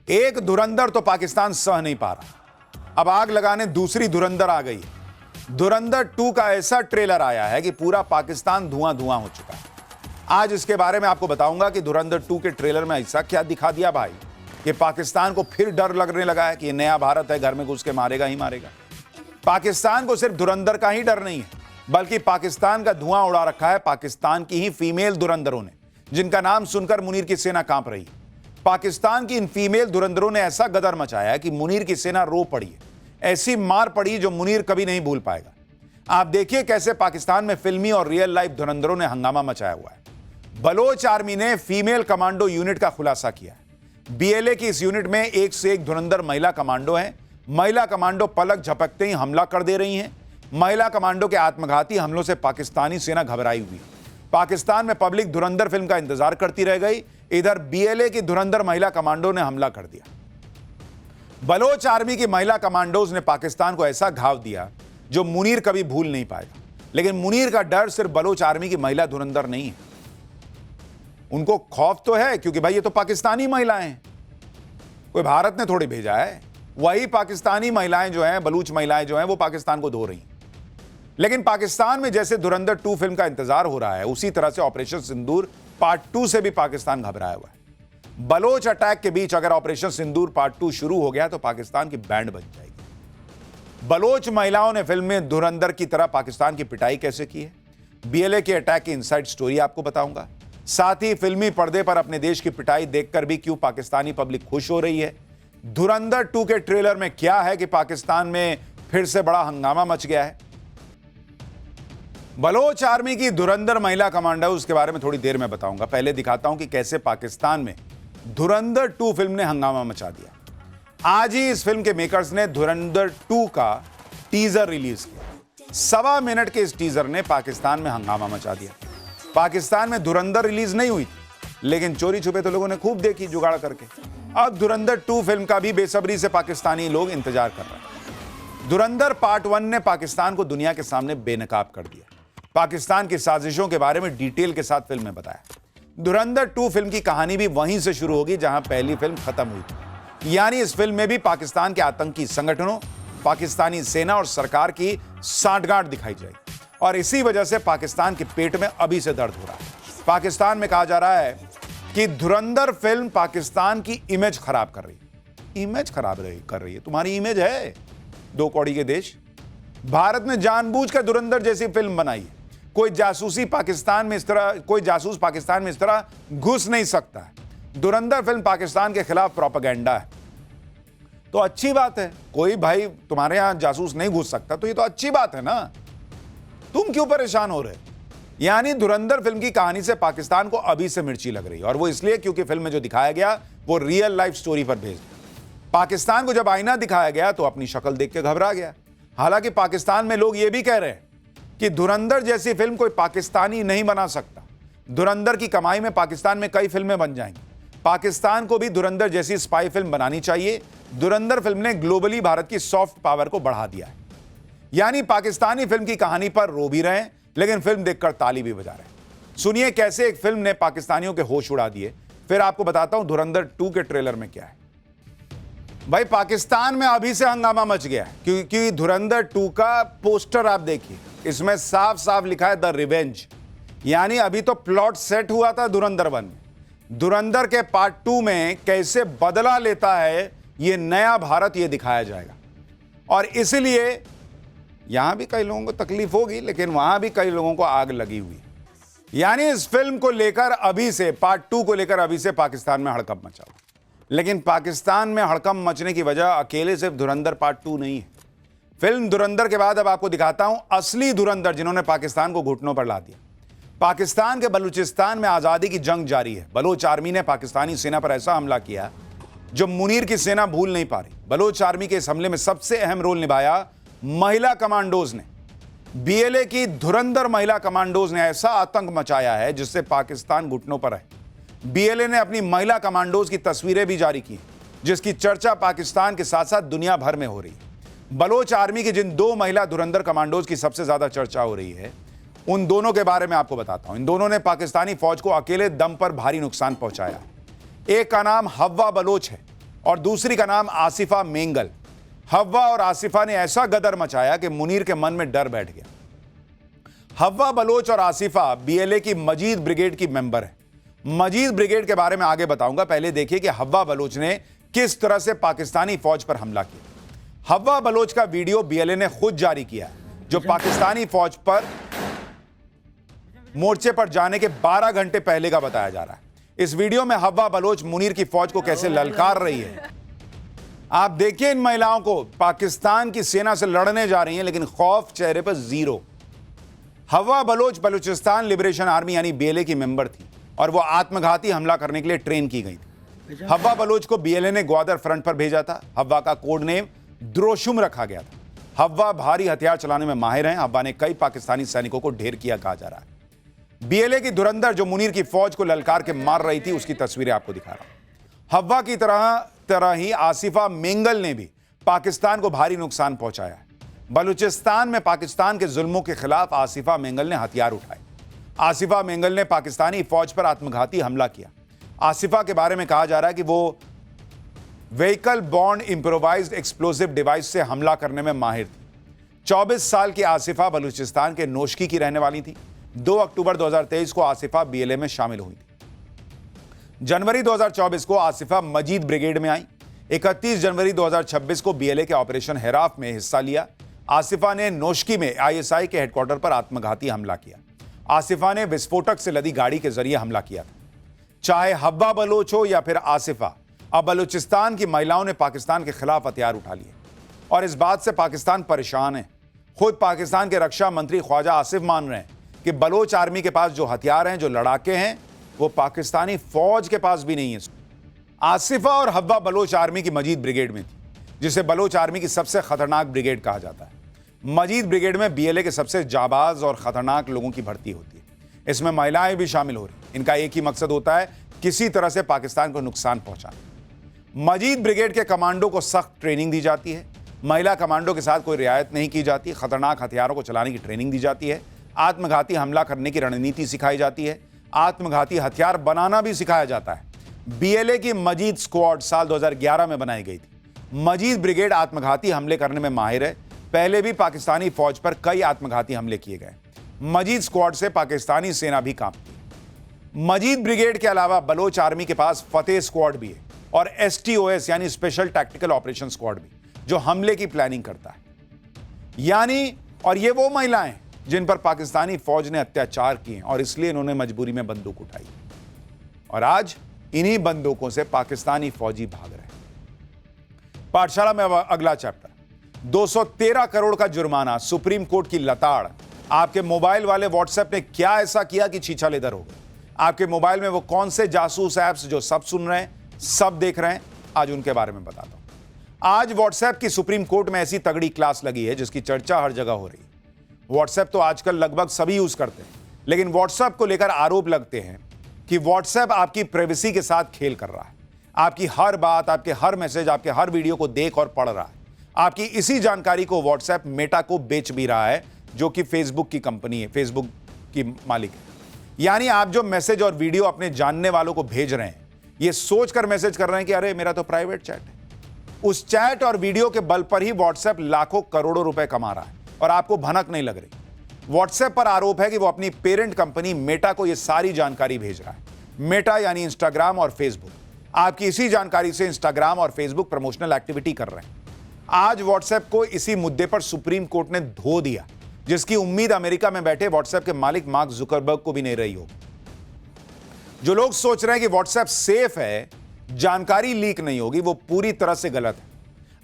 एक धुरंधर तो पाकिस्तान सह नहीं पा रहा, अब आग लगाने दूसरी धुरंधर आ गई। धुरंधर 2 का ऐसा ट्रेलर आया है कि पूरा पाकिस्तान धुआं धुआं हो चुका है। आज इसके बारे में आपको बताऊंगा कि धुरंधर 2 के ट्रेलर में ऐसा क्या दिखा दिया भाई कि पाकिस्तान को फिर डर लगने लगा है कि ये नया भारत है, घर में घुस के मारेगा ही मारेगा। पाकिस्तान को सिर्फ धुरंधर का ही डर नहीं है, बल्कि पाकिस्तान का धुआं उड़ा रखा है पाकिस्तान की ही फीमेल धुरंधरों ने, जिनका नाम सुनकर मुनीर की सेना कांप रही है। पाकिस्तान की इन फीमेल धुरंधरों ने ऐसा गदर मचाया है कि मुनीर की सेना रो पड़ी है। ऐसी मार पड़ी जो मुनीर कभी नहीं भूल पाएगा। आप देखिए कैसे पाकिस्तान में फिल्मी और रियल लाइफ धुरंधरों ने हंगामा मचाया हुआ है। बलोच आर्मी ने फीमेल कमांडो यूनिट का खुलासा किया है। बीएलए की इस यूनिट में एक से एक धुरंधर महिला कमांडो हैं। महिला कमांडो पलक झपकते ही हमला कर दे रही हैं। महिला कमांडो के आत्मघाती हमलों से पाकिस्तानी सेना घबराई हुई है। पाकिस्तान में पब्लिक धुरंधर फिल्म का इंतजार करती रह गई। इधर बीएलए की धुरंधर महिला कमांडो ने हमला कर दिया। बलोच आर्मी की महिला कमांडोज ने पाकिस्तान को ऐसा घाव दिया जो मुनीर कभी भूल नहीं पाएगा। लेकिन मुनीर का डर सिर्फ बलोच आर्मी की महिला धुरंधर नहीं है। उनको खौफ तो है क्योंकि भाई ये तो पाकिस्तानी महिलाएं हैं, कोई भारत ने थोड़ी भेजा है। वही पाकिस्तानी महिलाएं जो हैं, बलूच महिलाएं जो हैं, वो पाकिस्तान को धो रही हैं। लेकिन पाकिस्तान में जैसे धुरंधर 2 फिल्म का इंतजार हो रहा है, उसी तरह से ऑपरेशन सिंदूर पार्ट 2 से भी पाकिस्तान घबराया हुआ है। बलोच अटैक के बीच अगर ऑपरेशन सिंदूर पार्ट 2 शुरू हो गया तो पाकिस्तान की बैंड बज जाएगी। बलोच महिलाओं ने फिल्म में धुरंधर की तरह पाकिस्तान की पिटाई कैसे की है, बीएलए के अटैक की इनसाइड स्टोरी आपको बताऊंगा। साथ ही फिल्मी पर्दे पर अपने देश की पिटाई देखकर भी क्यों पाकिस्तानी पब्लिक खुश हो रही है। धुरंधर 2 के ट्रेलर में क्या है कि पाकिस्तान में फिर से बड़ा हंगामा मच गया है। बलोच आर्मी की धुरंधर महिला कमांडोज के बारे में थोड़ी देर में बताऊंगा। पहले दिखाता हूं कि कैसे पाकिस्तान में धुरंधर 2 फिल्म ने हंगामा मचा दिया। आज ही इस फिल्म के मेकर्स ने धुरंधर 2 का टीजर रिलीज किया। 1.25 मिनट के इस टीजर ने पाकिस्तान में हंगामा मचा दिया। पाकिस्तान में धुरंधर रिलीज नहीं हुई, लेकिन चोरी छुपे तो लोगों ने खूब देखी जुगाड़ करके। अब धुरंधर 2 फिल्म का भी बेसब्री से पाकिस्तानी लोग इंतजार कर रहे हैं। धुरंधर पार्ट 1 ने पाकिस्तान को दुनिया के सामने बेनकाब कर दिया। पाकिस्तान की साजिशों के बारे में डिटेल के साथ फिल्म में बताया। धुरंधर 2 फिल्म की कहानी भी वहीं से शुरू होगी जहां पहली फिल्म खत्म हुई थी। यानी इस फिल्म में भी पाकिस्तान के आतंकी संगठनों, पाकिस्तानी सेना और सरकार की सांठगांठ दिखाई जाएगी। और इसी वजह से पाकिस्तान के पेट में अभी से दर्द हो रहा है। पाकिस्तान में कहा जा रहा है कि धुरंधर फिल्म पाकिस्तान की इमेज खराब कर रही है। इमेज खराब कर रही है? तुम्हारी इमेज है 2 कौड़ी के देश। भारत ने जानबूझकर धुरंधर जैसी फिल्म बनाई है। कोई जासूस पाकिस्तान में इस तरह घुस नहीं सकता है। धुरंधर फिल्म पाकिस्तान के खिलाफ प्रोपेगेंडा है, तो अच्छी बात है। कोई भाई तुम्हारे यहां जासूस नहीं घुस सकता तो ये तो अच्छी बात है ना। तुम क्यों परेशान हो रहे? यानी धुरंधर फिल्म की कहानी से पाकिस्तान को अभी से मिर्ची लग रही है, और वो इसलिए क्योंकि फिल्म में जो दिखाया गया वो रियल लाइफ स्टोरी पर बेस्ड है। पाकिस्तान को जब आईना दिखाया गया तो अपनी शक्ल देख के घबरा गया। हालांकि पाकिस्तान में लोग ये भी कह रहे हैं कि धुरंधर जैसी फिल्म कोई पाकिस्तानी नहीं बना सकता। धुरंधर की कमाई में पाकिस्तान में कई फिल्में बन जाएंगी। पाकिस्तान को भी धुरंधर जैसी स्पाई फिल्म बनानी चाहिए। धुरंधर फिल्म ने ग्लोबली भारत की सॉफ्ट पावर को बढ़ा दिया है। यानी पाकिस्तानी फिल्म की कहानी पर रो भी रहे हैं, लेकिन फिल्म देखकर ताली भी बजा रहे हैं। सुनिए कैसे एक फिल्म ने पाकिस्तानियों के होश उड़ा दिए। फिर आपको बताता हूं धुरंधर 2 के ट्रेलर में क्या है। भाई पाकिस्तान में अभी से हंगामा मच गया है क्योंकि धुरंधर 2 का पोस्टर आप देखिए, इसमें साफ साफ लिखा है द रिवेंज। यानी अभी तो प्लॉट सेट हुआ था धुरंधर 1 में। धुरंधर के पार्ट 2 में कैसे बदला लेता है ये नया भारत, ये दिखाया जाएगा। और इसलिए यहां भी कई लोगों को तकलीफ होगी, लेकिन वहां भी कई लोगों को आग लगी हुई है। यानी इस फिल्म को लेकर अभी से, पार्ट 2 को लेकर अभी से पाकिस्तान में हड़कंप मचा हुआ। लेकिन पाकिस्तान में हड़कंप मचने की वजह अकेले सिर्फ धुरंधर पार्ट 2 नहीं है। फिल्म धुरंधर के बाद अब आपको दिखाता हूं असली धुरंधर जिन्होंने पाकिस्तान को घुटनों पर ला दिया। पाकिस्तान के बलूचिस्तान में आजादी की जंग जारी है। बलोच आर्मी ने पाकिस्तानी सेना पर ऐसा हमला किया जो मुनीर की सेना भूल नहीं पा रही। बलोच आर्मी के इस हमले में सबसे अहम रोल निभाया महिला कमांडोज ने। बीएलए की धुरंधर महिला कमांडोज ने ऐसा आतंक मचाया है जिससे पाकिस्तान घुटनों पर है। बीएलए ने अपनी महिला कमांडोज की तस्वीरें भी जारी की, जिसकी चर्चा पाकिस्तान के साथ साथ दुनिया भर में हो रही है। बलोच आर्मी की जिन 2 महिला धुरंधर कमांडोज की सबसे ज्यादा चर्चा हो रही है, उन दोनों के बारे में आपको बताता हूं। इन दोनों ने पाकिस्तानी फौज को अकेले दम पर भारी नुकसान पहुंचाया। एक का नाम हव्वा बलोच है और दूसरी का नाम आसिफा मेंगल। हव्वा और आसिफा ने ऐसा गदर मचाया कि मुनीर के मन में डर बैठ गया। हव्वा बलोच और आसिफा बीएलए की मजीद ब्रिगेड की मेंबर है। मजीद ब्रिगेड के बारे में आगे बताऊंगा, पहले देखिए कि हव्वा बलोच ने किस तरह से पाकिस्तानी फौज पर हमला किया। हव्वा बलोच का वीडियो बीएलए ने खुद जारी किया, जो पाकिस्तानी फौज पर मोर्चे पर जाने के 12 घंटे पहले का बताया जा रहा है। इस वीडियो में हव्वा बलोच मुनीर की फौज को कैसे ललकार रही है। आप देखिए इन महिलाओं को, पाकिस्तान की सेना से लड़ने जा रही हैं, लेकिन खौफ चेहरे पर जीरो। हव्वा बलोच बलूचिस्तान लिबरेशन आर्मी यानी बीएलए की मेंबर थी और वो आत्मघाती हमला करने के लिए ट्रेन की गई थी। हव्वा बलोच को बीएलए ने ग्वादर फ्रंट पर भेजा था। हव्वा का कोड नेम द्रोशुम रखा गया था। हव्वा भारी हथियार चलाने में माहिर हैं। हव्वा ने कई पाकिस्तानी सैनिकों को ढेर किया कहा जा रहा है। बीएलए की धुरंधर जो मुनीर की फौज को ललकार के मार रही थी, उसकी तस्वीरें आपको दिखा रहा हूं। हव्वा की तरह ही आसिफा मेंगल ने भी पाकिस्तान को भारी नुकसान पहुंचाया है। बलूचिस्तान में पाकिस्तान के जुल्मों के खिलाफ आसिफा मेंगल ने हथियार उठाए। आसिफा मेंगल ने पाकिस्तानी फौज पर आत्मघाती हमला किया। आसिफा के बारे में कहा जा रहा है कि वो vehicle born improvised explosive device से हमला करने में माहिर थी। 24 साल की आसिफा बलूचिस्तान के नोशकी की रहने वाली थी। 2 अक्टूबर 2023 को आसिफा बीएलए में शामिल हुई थी। जनवरी 2024 को आसिफा मजीद ब्रिगेड में आई। 31 जनवरी 2026 को बीएलए के ऑपरेशन हेराफ में हिस्सा लिया। आसिफा ने नोशकी में आईएसआई के हेडक्वार्टर पर आत्मघाती हमला किया। आसिफा ने विस्फोटक से लदी गाड़ी के जरिए हमला किया था। चाहे हव्वा बलोच हो या फिर आसिफा, अब बलूचिस्तान की महिलाओं ने पाकिस्तान के खिलाफ हथियार उठा लिए और इस बात से पाकिस्तान परेशान है। खुद पाकिस्तान के रक्षा मंत्री ख्वाजा आसिफ मान रहे हैं कि बलोच आर्मी के पास जो हथियार हैं, जो लड़ाके हैं, वो पाकिस्तानी फौज के पास भी नहीं है। आसिफा और हव्वा बलोच आर्मी की मजीद ब्रिगेड में थी, जिसे बलोच आर्मी की सबसे खतरनाक ब्रिगेड कहा जाता है। मजीद ब्रिगेड में बीएलए के सबसे जाबाज और खतरनाक लोगों की भर्ती होती है। इसमें महिलाएं भी शामिल हो रही। इनका एक ही मकसद होता है, किसी तरह से पाकिस्तान को नुकसान पहुंचाना। मजीद ब्रिगेड के कमांडो को सख्त ट्रेनिंग दी जाती है। महिला कमांडो के साथ कोई रियायत नहीं की जाती। खतरनाक हथियारों को चलाने की ट्रेनिंग दी जाती है। आत्मघाती हमला करने की रणनीति सिखाई जाती है। आत्मघाती हथियार बनाना भी सिखाया जाता है। बीएलए की मजीद स्क्वाड साल 2011 में बनाई गई थी। मजीद ब्रिगेड आत्मघाती हमले करने में माहिर है। पहले भी पाकिस्तानी फौज पर कई आत्मघाती हमले किए गए। मजीद स्क्वाड से पाकिस्तानी सेना भी कांपती। मजीद ब्रिगेड के अलावा बलोच आर्मी के पास फतेह स्क्वाड भी है और एसटीओएस यानी स्पेशल टैक्टिकल ऑपरेशन स्क्वाड भी, जो हमले की प्लानिंग करता है। यानी और ये वो महिलाएं जिन पर पाकिस्तानी फौज ने अत्याचार किए और इसलिए इन्होंने मजबूरी में बंदूक उठाई और आज इन्हीं बंदूकों से पाकिस्तानी फौजी भाग रहे हैं। पाठशाला में अगला चैप्टर, 213 करोड़ का जुर्माना, सुप्रीम कोर्ट की लताड़। आपके मोबाइल वाले व्हाट्सएप ने क्या ऐसा किया कि छीछा-लेदर हो गए? आपके मोबाइल में वो कौन से जासूस ऐप्स जो सब सुन रहे हैं, सब देख रहे हैं, आज उनके बारे में बताता हूं। आज व्हाट्सएप की सुप्रीम कोर्ट में ऐसी तगड़ी क्लास लगी है जिसकी चर्चा हर जगह हो रही है। व्हाट्सएप तो आजकल लगभग सभी यूज करते हैं, लेकिन व्हाट्सएप को लेकर आरोप लगते हैं कि व्हाट्सएप आपकी प्राइवेसी के साथ खेल कर रहा है। आपकी हर बात, आपके हर मैसेज, आपके हर वीडियो को देख और पढ़ रहा है। आपकी इसी जानकारी को व्हाट्सएप मेटा को बेच भी रहा है, जो कि फेसबुक की कंपनी है, फेसबुक की मालिक है। यानी आप जो मैसेज और वीडियो अपने जानने वालों को भेज रहे हैं, ये सोचकर मैसेज कर रहे हैं कि अरे मेरा तो प्राइवेट चैट है। उस चैट और वीडियो के बल पर ही व्हाट्सएप लाखों करोड़ों रुपए कमा रहा है और आपको भनक नहीं लग रही। व्हाट्सएप पर आरोप है कि वो अपनी पेरेंट कंपनी मेटा को यह सारी जानकारी भेज रहा है। मेटा यानी इंस्टाग्राम और फेसबुक। आपकी इसी जानकारी से इंस्टाग्राम और फेसबुक प्रमोशनल एक्टिविटी कर रहे हैं। आज व्हाट्सएप को इसी मुद्दे पर सुप्रीम कोर्ट ने धो दिया, जिसकी उम्मीद अमेरिका में बैठे व्हाट्सएप के मालिक मार्क जुकरबर्ग को भी नहीं रही होगी। जो लोग सोच रहे हैं कि व्हाट्सएप सेफ है, जानकारी लीक नहीं होगी, वो पूरी तरह से गलत है।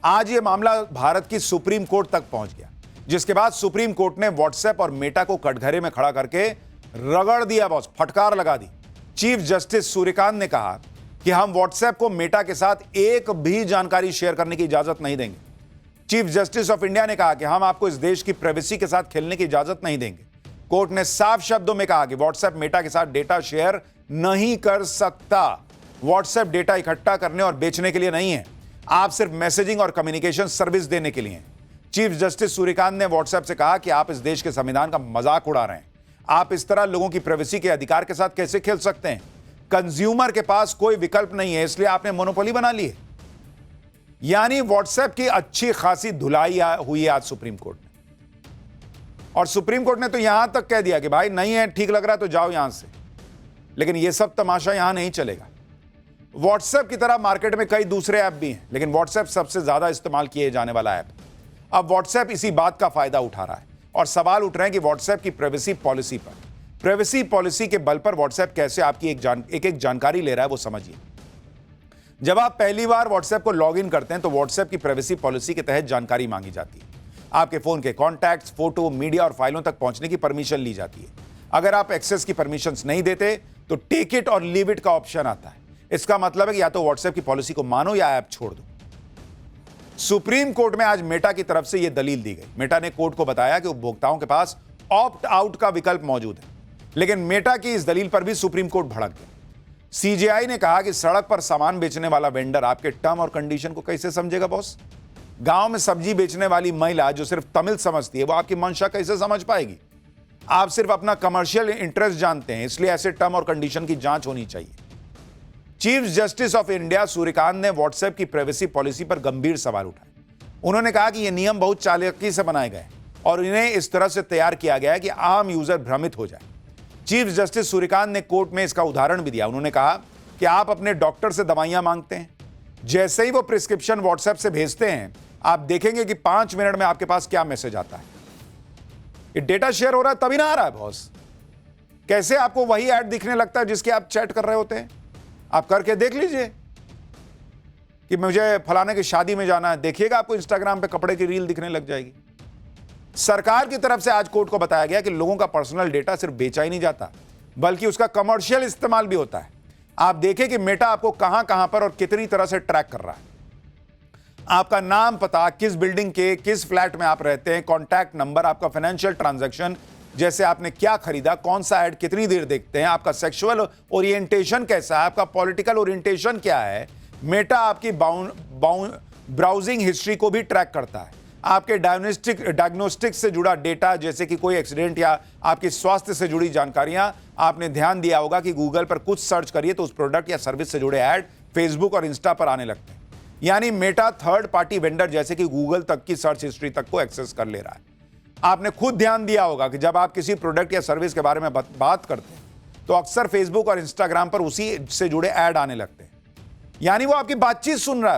आज यह मामला भारत की सुप्रीम कोर्ट तक पहुंच गया, जिसके बाद सुप्रीम कोर्ट ने व्हाट्सएप और मेटा को कटघरे में खड़ा करके रगड़ दिया, बॉस, फटकार लगा दी। चीफ जस्टिस सूर्यकांत ने कहा कि हम व्हाट्सएप को मेटा के साथ एक भी जानकारी शेयर करने की इजाजत नहीं देंगे। चीफ जस्टिस ऑफ इंडिया ने कहा कि हम आपको इस देश की प्राइवेसी के साथ खेलने की इजाजत नहीं देंगे। कोर्ट ने साफ शब्दों में कहा कि व्हाट्सएप मेटा के साथ डेटा शेयर नहीं कर सकता। व्हाट्सएप डेटा इकट्ठा करने और बेचने के लिए नहीं है, आप सिर्फ मैसेजिंग और कम्युनिकेशन सर्विस देने के लिए हैं। चीफ जस्टिस सूर्यकांत ने व्हाट्सएप से कहा कि आप इस देश के संविधान का मजाक उड़ा रहे हैं। आप इस तरह लोगों की प्राइवेसी के अधिकार के साथ कैसे खेल सकते हैं? कंज्यूमर के पास कोई विकल्प नहीं है, इसलिए आपने मोनोपोली बना ली है। यानी व्हाट्सएप की अच्छी खासी धुलाई हुई है आज सुप्रीम कोर्ट में। और सुप्रीम कोर्ट ने तो यहां तक कह दिया कि भाई नहीं है, ठीक लग रहा है तो जाओ यहां से। लेकिन यह सब तमाशा यहां नहीं चलेगा। व्हाट्सएप की तरह मार्केट में कई दूसरे ऐप भी हैं, लेकिन व्हाट्सएप सबसे ज्यादा इस्तेमाल किए जाने वाला ऐप। अब व्हाट्सएप इसी बात का फायदा उठा रहा है और सवाल उठ रहे हैं कि व्हाट्सएप की प्राइवेसी पॉलिसी के बल पर व्हाट्सएप कैसे आपकी एक जानकारी ले रहा है, वो समझिए। जब आप पहली बार व्हाट्सएप को लॉग इन करते हैं तो व्हाट्सएप की प्राइवेसी पॉलिसी के तहत जानकारी मांगी जाती है। आपके फोन के कॉन्टैक्ट्स, फोटो, मीडिया और फाइलों तक पहुंचने की परमिशन ली जाती है। अगर आप एक्सेस की परमिशंस नहीं देते तो टेक इट और लीव इट का ऑप्शन आता है। इसका मतलब है कि या तो व्हाट्सएप की पॉलिसी को मानो या ऐप छोड़ दो। सुप्रीम कोर्ट में आज मेटा की तरफ से यह दलील दी गई। मेटा ने कोर्ट को बताया कि उपभोक्ताओं के पास ऑप्ट आउट का विकल्प मौजूद है, लेकिन मेटा की इस दलील पर भी सुप्रीम कोर्ट भड़क गया। सीजेआई ने कहा कि सड़क पर सामान बेचने वाला वेंडर आपके टर्म और कंडीशन को कैसे समझेगा बॉस? गांव में सब्जी बेचने वाली महिला जो सिर्फ तमिल समझती है, वो आपकी मंशा कैसे समझ पाएगी? आप सिर्फ अपना कमर्शियल इंटरेस्ट जानते हैं, इसलिए ऐसे टर्म और कंडीशन की जांच होनी चाहिए। Chief justice of India Suryakant ने व्हाट्सएप की प्राइवेसी पॉलिसी पर गंभीर सवाल उठाए। उन्होंने कहा कि ये नियम बहुत चालाकी से बनाए गए और इन्हें इस तरह से तैयार किया गया है कि आम यूजर भ्रमित हो जाए। चीफ जस्टिस सूर्यकांत ने कोर्ट में इसका उदाहरण भी दिया। उन्होंने कहा कि आप अपने डॉक्टर से दवाइयां मांगते हैं, जैसे ही वो प्रिस्क्रिप्शन व्हाट्सएप से भेजते हैं, आप देखेंगे कि 5 मिनट में आपके पास क्या मैसेज आता है। ये डेटा शेयर हो रहा है तभी ना आ रहा है बॉस। कैसे आपको वही ऐड दिखने लगता है जिसके आप चैट कर रहे होते हैं? आप करके देख लीजिए कि मुझे फलाने की शादी में जाना है, देखिएगा आपको इंस्टाग्राम पे कपड़े की रील दिखने लग जाएगी। सरकार की तरफ से आज कोर्ट को बताया गया कि लोगों का पर्सनल डेटा सिर्फ बेचा ही नहीं जाता, बल्कि उसका कमर्शियल इस्तेमाल भी होता है। आप देखें कि मेटा आपको कहां पर और कितनी तरह से ट्रैक कर रहा है। आपका नाम, पता, किस बिल्डिंग के किस फ्लैट में आप रहते हैं, कॉन्टैक्ट नंबर, आपका फाइनेंशियल ट्रांजैक्शन, जैसे आपने क्या खरीदा, कौन सा ऐड कितनी देर देखते हैं, आपका सेक्सुअल ओरिएंटेशन कैसा है, आपका पॉलिटिकल ओरिएंटेशन क्या है। मेटा आपकी ब्राउजिंग हिस्ट्री को भी ट्रैक करता है। आपके डायग्नोस्टिक से जुड़ा डेटा, जैसे कि कोई एक्सीडेंट या आपकी स्वास्थ्य से जुड़ी जानकारियां। आपने ध्यान दिया होगा कि गूगल पर कुछ सर्च करिए तो उस प्रोडक्ट या सर्विस से जुड़े ऐड फेसबुक और इंस्टा पर आने लगते हैं। यानी मेटा थर्ड पार्टी वेंडर जैसे कि गूगल तक की सर्च हिस्ट्री तक को एक्सेस कर ले रहा है। आपने खुद ध्यान दिया होगा कि जब आप किसी प्रोडक्ट या सर्विस के बारे में बात करते हैं तो अक्सर फेसबुक और इंस्टाग्राम पर उसी से जुड़े ऐड आने लगते हैं। यानी वो आपकी बातचीत सुन रहा है